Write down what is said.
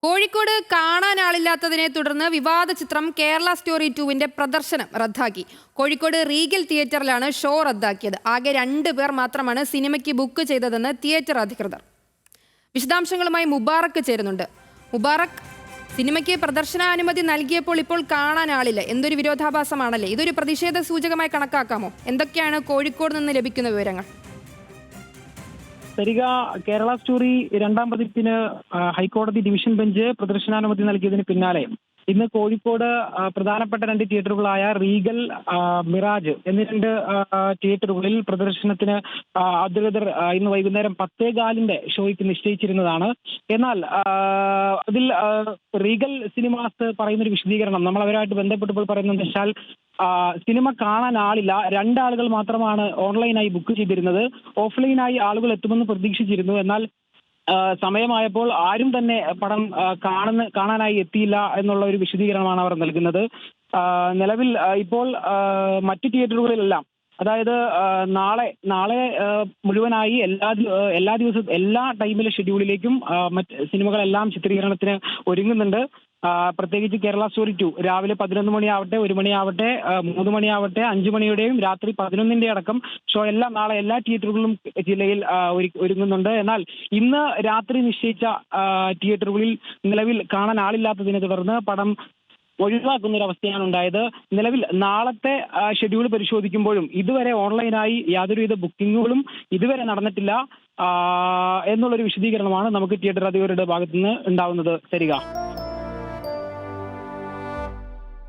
കോഴിക്കോട് കാണാൻ ആളില്ലാത്തതിനെ തുടർന്ന് വിവാദ ചിത്രം കേരള സ്റ്റോറി 2വിന്റെ പ്രദർശനം റദ്ദാക്കി. കോഴിക്കോട് റീഗൽ തിയേറ്ററിലാണ് ഷോ റദ്ദാക്കിയത്. ആകെ 2 പേർ മാത്രമാണ് സിനിമയ്ക്ക് ബുക്ക് ചെയ്തതെന്ന് തിയേറ്റർ അധികൃതർ. വിശദാംശങ്ങളുമായി മുബാറക്ക് ചേരുന്നുണ്ട്. മുബാറക്ക്, സിനിമയ്ക്ക് പ്രദർശനാനുമതി നൽകിയപ്പോൾ ഇപ്പോൾ കാണാൻ ആളില്ല. എന്തൊരു വിരോധാഭാസമാണല്ലേ? ഇതൊരു പ്രതിഷേധ സൂചകമായി കണക്കാക്കാമോ? എന്തൊക്കെയാണ് കോഴിക്കോട് നിന്ന് ലഭിക്കുന്ന വിവരങ്ങൾ? സരിക, കേരള സ്റ്റോറി 2ാം പതിപ്പിന് ഹൈക്കോടതി ഡിവിഷൻ ബെഞ്ച് പ്രദർശനാനുമതി നൽകിയതിന് പിന്നാലെ ഇന്ന് കോഴിക്കോട് പ്രധാനപ്പെട്ട 2 തിയേറ്ററുകളായ റീഗൽ, മിറാജ് എന്നീ 2 തിയേറ്ററുകളിൽ പ്രദർശനത്തിന് അധികൃതർ ഇന്ന് വൈകുന്നേരം 10:15 ഷോയ്ക്ക് നിശ്ചയിച്ചിരുന്നതാണ്. എന്നാൽ അതിൽ റീഗൽ സിനിമാസ് പറയുന്നൊരു വിശദീകരണം നമ്മൾ അവരുമായിട്ട് ബന്ധപ്പെട്ടപ്പോൾ പറയുന്നത് വെച്ചാൽ സിനിമ കാണാൻ ആളില്ല, 2 ആളുകൾ മാത്രമാണ് ഓൺലൈനായി ബുക്ക് ചെയ്തിരുന്നത്. ഓഫ്ലൈനായി ആളുകൾ എത്തുമെന്ന് പ്രതീക്ഷിച്ചിരുന്നു. എന്നാൽ സമയമായപ്പോൾ ആരും തന്നെ പടം കാണാനായി എത്തിയില്ല എന്നുള്ള ഒരു വിശദീകരണമാണ് അവർ നൽകുന്നത്. നിലവിൽ ഇപ്പോൾ മറ്റു തിയേറ്ററുകളിലെല്ലാം, അതായത് നാളെ മുഴുവനായി എല്ലാ ടൈമിലെ ഷെഡ്യൂളിലേക്കും മറ്റ് സിനിമകളെല്ലാം ചിത്രീകരണത്തിന് ഒരുങ്ങുന്നുണ്ട്. പ്രത്യേകിച്ച് കേരള സ്റ്റോറി 2 രാവിലെ 11 മണിയാവട്ടെ, 1 മണിയാവട്ടെ, 3 മണിയാവട്ടെ, 5 മണിയുടെയും രാത്രി 11ന്റെ അടക്കം ഷോ എല്ലാം നാളെ എല്ലാ തിയേറ്ററുകളിലും ജില്ലയിൽ ഒരുങ്ങുന്നുണ്ട്. എന്നാൽ ഇന്ന് രാത്രി നിശ്ചയിച്ച തിയേറ്ററുകളിൽ നിലവിൽ കാണാൻ ആളില്ലാത്തതിനെ തുടർന്ന് പടം ഒഴിവാക്കുന്നൊരവസ്ഥയാണ് ഉണ്ടായത്. നിലവിൽ നാളത്തെ ഷെഡ്യൂൾ പരിശോധിക്കുമ്പോഴും ഇതുവരെ ഓൺലൈനായി യാതൊരുവിധ ബുക്കിങ്ങുകളും ഇതുവരെ നടന്നിട്ടില്ല എന്നുള്ളൊരു വിശദീകരണമാണ് നമുക്ക് തിയേറ്റർ അധികൃതരുടെ ഭാഗത്തുനിന്ന് ഉണ്ടാവുന്നത്. സരിക.